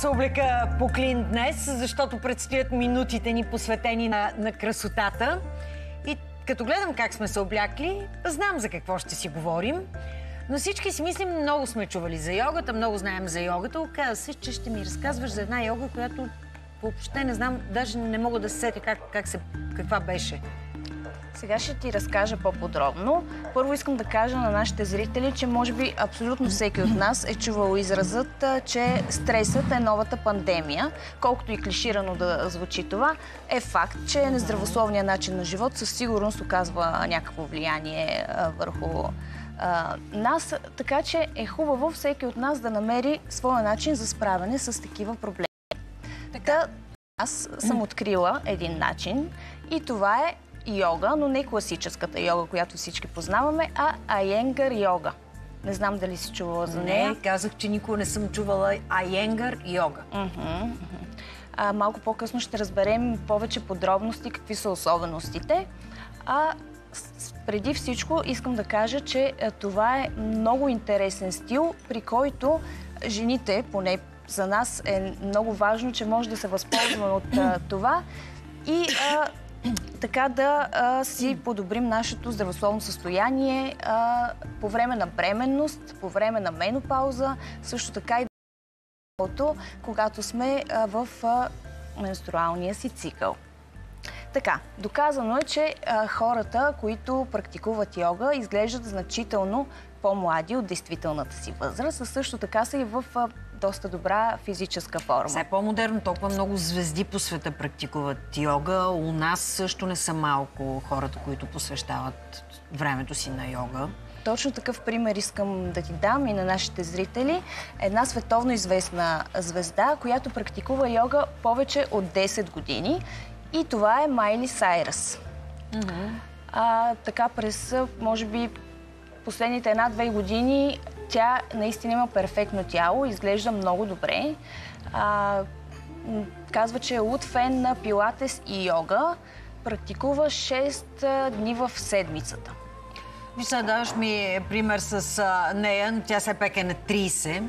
се облека по клин днес, защото предстоят минутите ни посветени на красотата. И като гледам как сме се облякли, знам за какво ще си говорим. Но всички си мислим, много сме чували за йогата, много знаем за йогата. Оказва се, че ще ми разказваш за една йога, която въобще не знам, даже не мога да се сетя каква беше. Сега ще ти разкажа по-подробно. Първо искам да кажа на нашите зрители, че може би абсолютно всеки от нас е чувал изразът, че стресът е новата пандемия. Колкото и клиширано да звучи това, е факт, че нездравословният начин на живот със сигурност оказва някакво влияние върху нас. Така че е хубаво всеки от нас да намери своя начин за справяне с такива проблеми. Така, аз съм открила един начин и това е йога, но не класическата йога, която всички познаваме, а Айенгър йога. Не знам дали си чувала за нея. Не, казах, че никога не съм чувала Айенгър йога. Малко по-късно ще разберем повече подробности, какви са особеностите. Преди всичко искам да кажа, че това е много интересен стил, при който жените, поне за нас е много важно, че може да се възползваме от това и така да си подобрим нашето здравословно състояние по време на бременност, по време на менопауза, също така и когато сме в менструалния си цикъл. Така, доказано е, че хората, които практикуват йога, изглеждат значително по-млади от действителната си възраст, а също така са и в доста добра физическа форма. Все по-модерно, толкова много звезди по света практикуват йога. У нас също не са малко хората, които посвещават времето си на йога. Точно такъв пример искам да ти дам и на нашите зрители. Една световно известна звезда, която практикува йога повече от 10 години. И това е Майли Сайръс. Така през, може би, последните 1-2 години тя наистина има перфектно тяло, изглежда много добре. Казва, че е луд фен на пилатес и йога. Практикува 6 дни в седмицата. Вижте, даваш ми пример с нея, но тя все пак е на 30.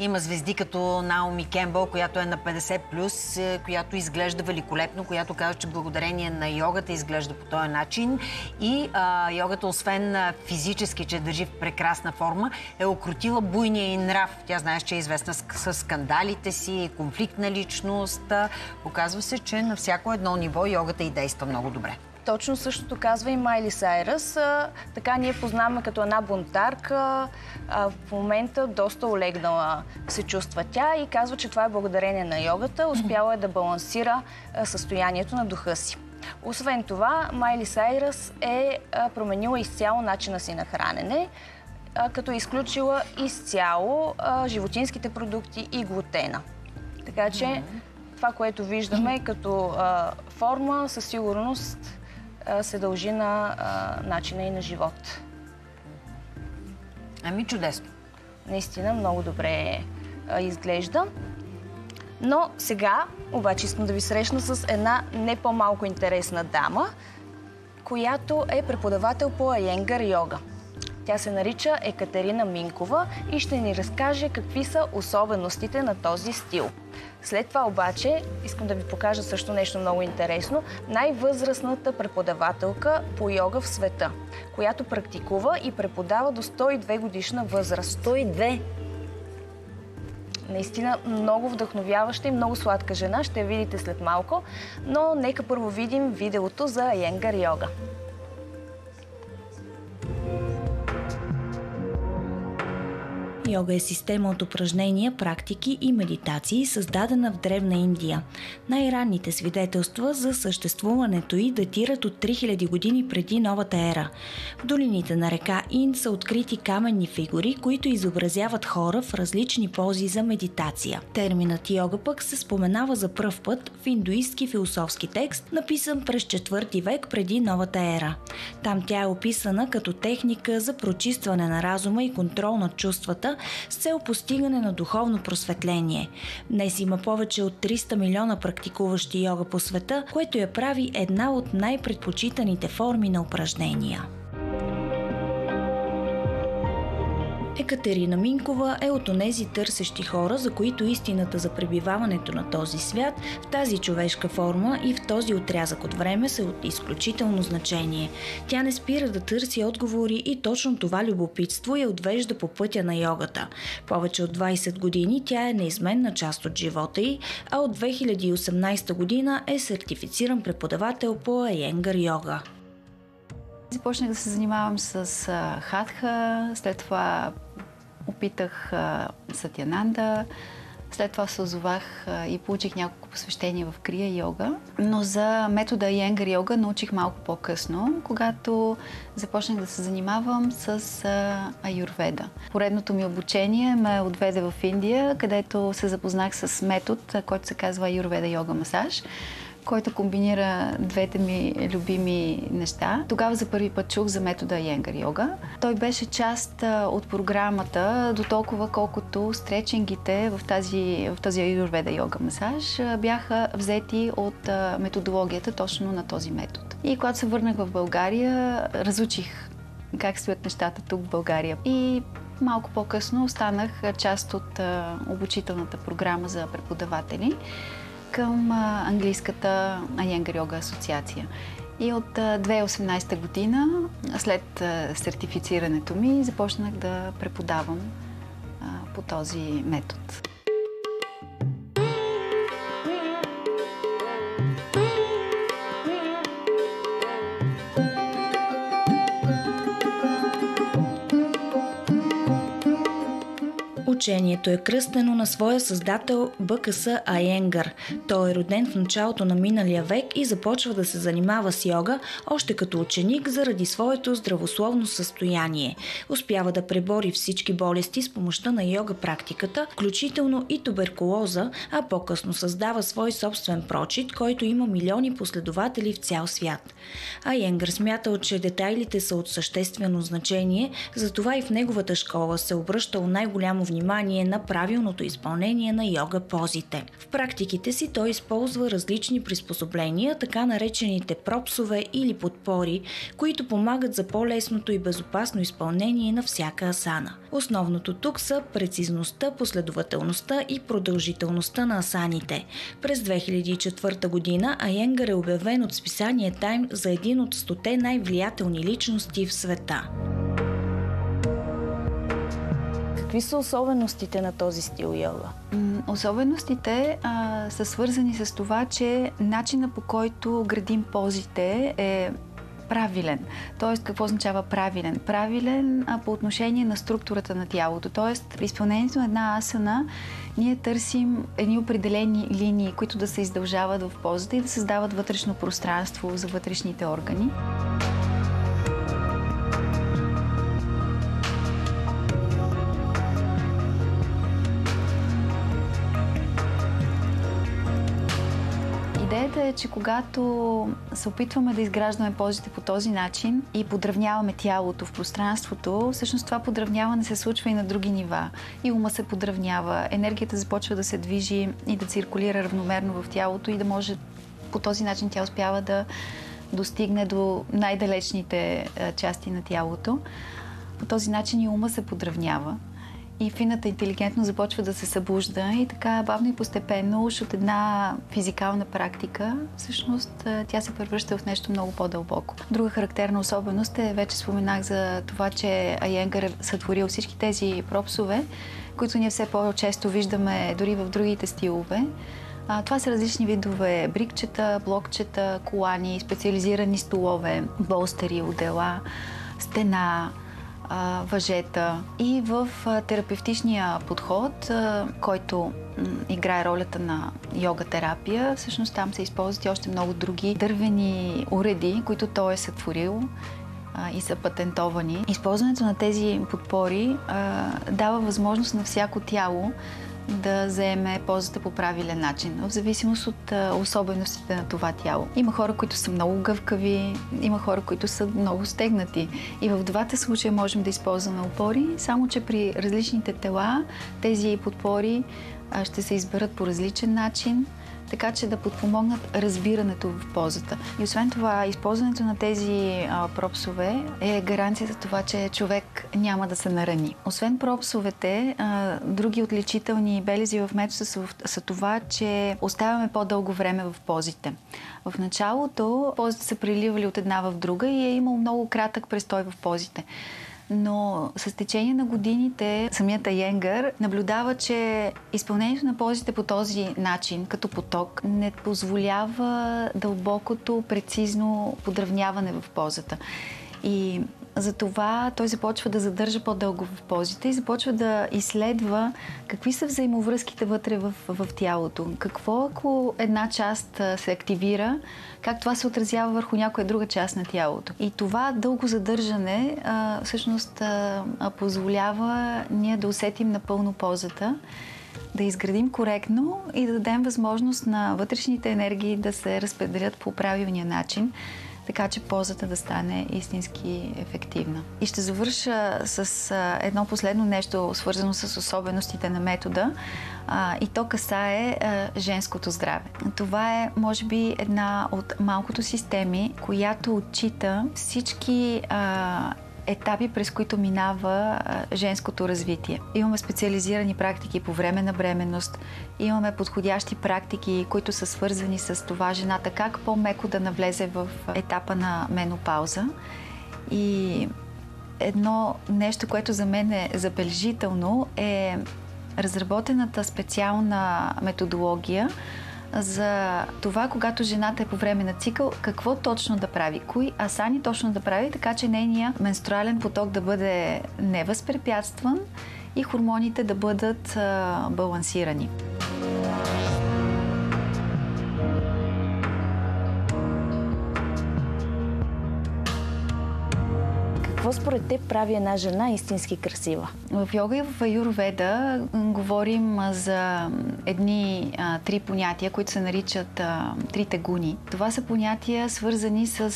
Има звезди като Наоми Кембъл, която е на 50+, която изглежда великолепно, която казва, че благодарение на йогата изглежда по този начин. И йогата, освен физически, че държи в прекрасна форма, е окрутила буйния и нрав. Тя знаеш, че е известна с скандалите си, конфликтна личност. Оказва се, че на всяко едно ниво йогата й действа много добре. Точно същото казва и Майли Сайръс. Така ние познаваме като една бунтарка. В момента доста олегнала се чувства тя и казва, че това е благодарение на йогата. Успяла е да балансира състоянието на духа си. Освен това, Майли Сайръс е променила изцяло начина си на хранене, като е изключила изцяло животинските продукти и глутена. Така че това, което виждаме като форма, със сигурност се дължи на начина и на живот. Ами чудесно. Наистина много добре изглежда. Но сега обаче искам да ви срещна с една не по-малко интересна дама, която е преподавател по Айенгър йога. Тя се нарича Екатерина Минкова и ще ни разкаже какви са особеностите на този стил. След това обаче искам да ви покажа също нещо много интересно. Най-възрастната преподавателка по йога в света, която практикува и преподава до 102 годишна възраст. 102? Наистина много вдъхновяваща и много сладка жена. Ще я видите след малко. Но нека първо видим видеото за Айенгър йога. Йога е система от упражнения, практики и медитации, създадена в Древна Индия. Най-ранните свидетелства за съществуването й датират от 3000 години преди новата ера. В долините на река Инд са открити каменни фигури, които изобразяват хора в различни пози за медитация. Терминът йога пък се споменава за пръв път в индуистски философски текст, написан през 4 век преди новата ера. Там тя е описана като техника за прочистване на разума и контрол над чувствата, с цел постигане на духовно просветление. Днес има повече от 300 милиона практикуващи йога по света, което я прави една от най-предпочитаните форми на упражнения. Екатерина Минкова е от онези търсещи хора, за които истината за пребиваването на този свят в тази човешка форма и в този отрязък от време са от изключително значение. Тя не спира да търси отговори и точно това любопитство я отвежда по пътя на йогата. Повече от 20 години тя е неизменна част от живота й, а от 2018 година е сертифициран преподавател по Айенгър йога. Започнах да се занимавам с хатха, след това опитах сатянанда, след това се озовах и получих няколко посвещения в крия йога. Но за метода Айенгър йога научих малко по-късно, когато започнах да се занимавам с аюрведа. Поредното ми обучение ме отведе в Индия, където се запознах с метод, който се казва аюрведа йога масаж, който комбинира двете ми любими неща. Тогава за първи път чух за метода Айенгър йога. Той беше част от програмата, до толкова колкото стречингите в този аюрведа йога масаж бяха взети от методологията точно на този метод. И когато се върнах в България, разучих как стоят нещата тук в България. И малко по-късно станах част от обучителната програма за преподаватели към английската Айенгър йога асоциация. И от 2018 година, след сертифицирането ми, започнах да преподавам по този метод. Учението е кръстено на своя създател БКС Айенгър. Той е роден в началото на миналия век и започва да се занимава с йога още като ученик заради своето здравословно състояние. Успява да пребори всички болести с помощта на йога практиката, включително и туберкулоза, а по-късно създава свой собствен прочит, който има милиони последователи в цял свят. Айенгър смятал, че детайлите са от съществено значение, затова и в неговата школа се обръщал най-голямо внимание на правилното изпълнение на йога позите. В практиките си той използва различни приспособления, така наречените пропсове или подпори, които помагат за по-лесното и безопасно изпълнение на всяка асана. Основното тук са прецизността, последователността и продължителността на асаните. През 2004 година Айенгър е обявен от списание Time за един от 100-те най-влиятелни личности в света. Какви са особеностите на този стил йога? Особеностите са свързани с това, че начина по който градим позите е правилен. Тоест, какво означава правилен? Правилен по отношение на структурата на тялото. Тоест, при изпълнението на една асана ние търсим едни определени линии, които да се издължават в позата и да създават вътрешно пространство за вътрешните органи. Идеята е, че когато се опитваме да изграждаме позите по този начин и подравняваме тялото в пространството, всъщност това подравняване се случва и на други нива. И ума се подравнява, енергията започва да се движи и да циркулира равномерно в тялото и да може по този начин тя успява да достигне до най-далечните части на тялото. По този начин и ума се подравнява. И фината интелигентност започва да се събужда и така бавно и постепенно, уж от една физикална практика, всъщност тя се превръща в нещо много по-дълбоко. Друга характерна особеност е, вече споменах за това, че Айенгър е сътворил всички тези пропсове, които ние все по-често виждаме дори в другите стилове. Това са различни видове брикчета, блокчета, колани, специализирани столове, болстери, одела, стена, въжета. И в терапевтичния подход, който играе ролята на йога терапия, всъщност там се използват и още много други дървени уреди, които той е сътворил и са патентовани. Използването на тези подпори дава възможност на всяко тяло да заеме позата по правилен начин, в зависимост от особеностите на това тяло. Има хора, които са много гъвкави, има хора, които са много стегнати. И в двата случая можем да използваме опори, само че при различните тела тези подпори ще се изберат по различен начин, така че да подпомогнат разбирането в позата. И освен това, използването на тези пропсове е гаранция за това, че човек няма да се нарани. Освен пропсовете, други отличителни белези в метода са това, че оставяме по-дълго време в позите. В началото позите са преливали от една в друга и е имал много кратък престой в позите. Но с течение на годините самият Айенгър наблюдава, че изпълнението на позите по този начин, като поток, не позволява дълбокото, прецизно подравняване в позата. И затова той започва да задържа по-дълго в позите и започва да изследва какви са взаимовръзките вътре в тялото. Какво, ако една част се активира, как това се отразява върху някоя друга част на тялото. И това дълго задържане всъщност позволява ние да усетим напълно позата, да изградим коректно и да дадем възможност на вътрешните енергии да се разпределят по правилния начин, така че позата да стане истински ефективна. И ще завърша с едно последно нещо, свързано с особеностите на метода, и то касае женското здраве. Това е, може би, една от малкото системи, която отчита всички етапи, през които минава женското развитие. Имаме специализирани практики по време на бременност, имаме подходящи практики, които са свързани с това жената как по-меко да навлезе в етапа на менопауза. И едно нещо, което за мен е забележително, е разработената специална методология за това, когато жената е по време на цикъл, какво точно да прави, кои асани точно да прави, така че нейният менструален поток да бъде невъзпрепятстван и хормоните да бъдат балансирани. Какво според теб прави една жена истински красива? В йога и в аюрведа говорим за едни три понятия, които се наричат трите гуни. Това са понятия, свързани с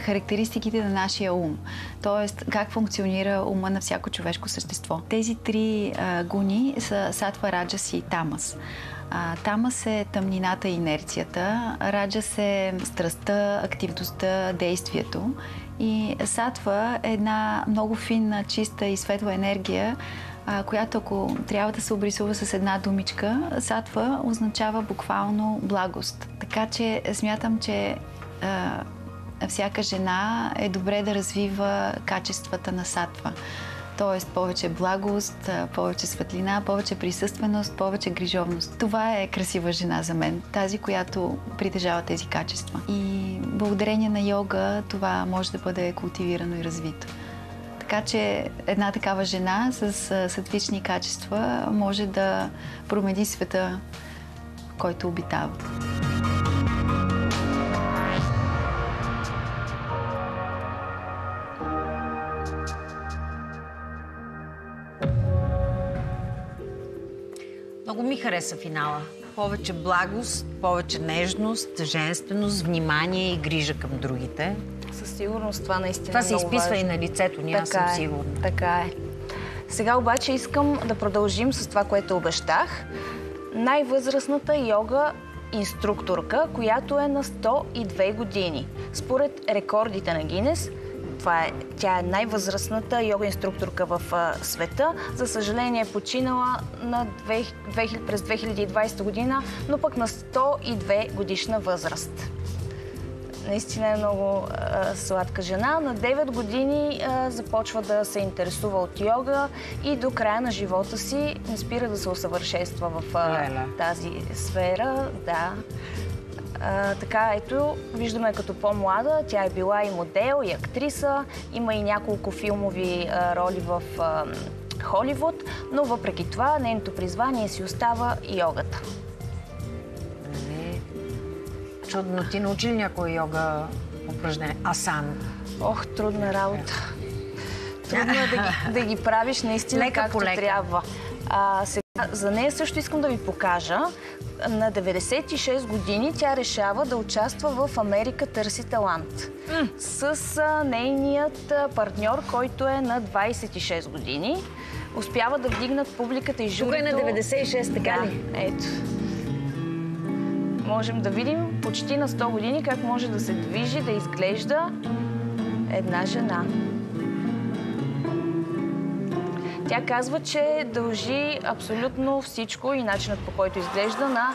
характеристиките на нашия ум, т.е. как функционира ума на всяко човешко същество. Тези три гуни са сатва, раджас и тамас. Тамас е тъмнината и инерцията, раджас е страстта, активността, действието и сатва е една много финна, чиста и светла енергия, която, ако трябва да се обрисува с една думичка, сатва означава буквално благост. Така че смятам, че всяка жена е добре да развива качествата на сатва. Т.е. повече благост, повече светлина, повече присъственост, повече грижовност. Това е красива жена за мен, тази, която притежава тези качества. И благодарение на йога това може да бъде култивирано и развито. Така че една такава жена с сатвични качества може да промени света, който обитава. Много ми хареса финала. Повече благост, повече нежност, женственост, внимание и грижа към другите. Със сигурност това наистина това е много важно. Това се изписва и на лицето ни, аз съм сигурна. Така е. Сега обаче искам да продължим с това, което обещах. Най-възрастната йога инструкторка, която е на 102 години. Според рекордите на Гинес, тя е най-възрастната йога инструкторка в света. За съжаление е починала през 2020 година, но пък на 102 годишна възраст. Наистина е много сладка жена. На 9 години започва да се интересува от йога и до края на живота си не спира да се усъвършенства в тази сфера. Да. Така, ето, виждаме като по-млада. Тя е била и модел, и актриса. Има и няколко филмови роли в Холивуд, но въпреки това нейното призвание си остава йогата. Чудно. Ти научи ли някой йога упражнение? Асан? Ох, трудна работа. Трудно е да ги правиш наистина лека както трябва. Сега, за нея също искам да ви покажа. На 96 години тя решава да участва в Америка търси талант. С нейният партньор, който е на 26 години. Успява да вдигнат публиката и журито. Тук е на 96, така ли? Ето. можем да видим почти на 100 години как може да се движи, да изглежда една жена. Тя казва, че дължи абсолютно всичко и начинът, по който изглежда, на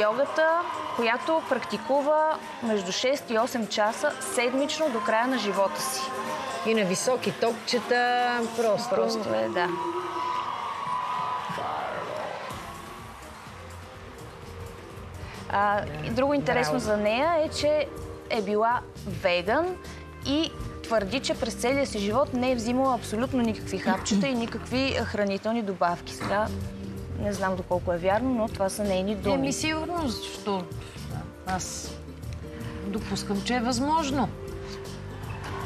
йогата, която практикува между 6 и 8 часа седмично до края на живота си. И на високи топчета Просто е, да. Друго интересно за нея е, че е била веган и твърди, че през целия си живот не е взимала абсолютно никакви хапчета и никакви хранителни добавки. Сега не знам доколко е вярно, но това са нейни думи. Сигурно, защото аз допускам, че е възможно.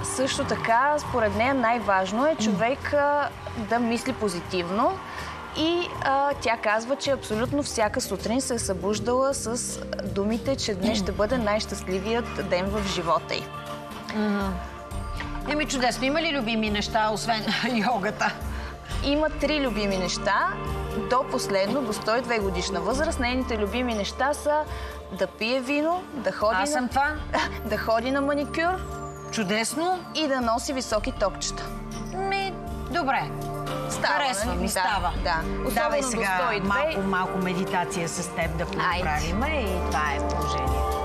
Също така, според нея най-важно е човек да мисли позитивно и тя казва, че абсолютно всяка сутрин се е събуждала с думите, че днес ще бъде най-щастливият ден в живота й. Чудесно. Има ли любими неща, освен йогата? Има 3 любими неща. До последно, до 102 годишна възраст, нейните любими неща са да пие вино, да ходи на маникюр. Чудесно. И да носи високи топчета. Добре. Харесва ми, става. Да. Давай сега малко медитация с теб да направим и това е положението.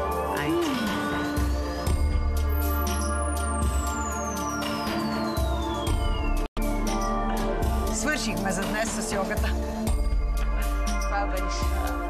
Свършихме за днес с йогата. Това беше.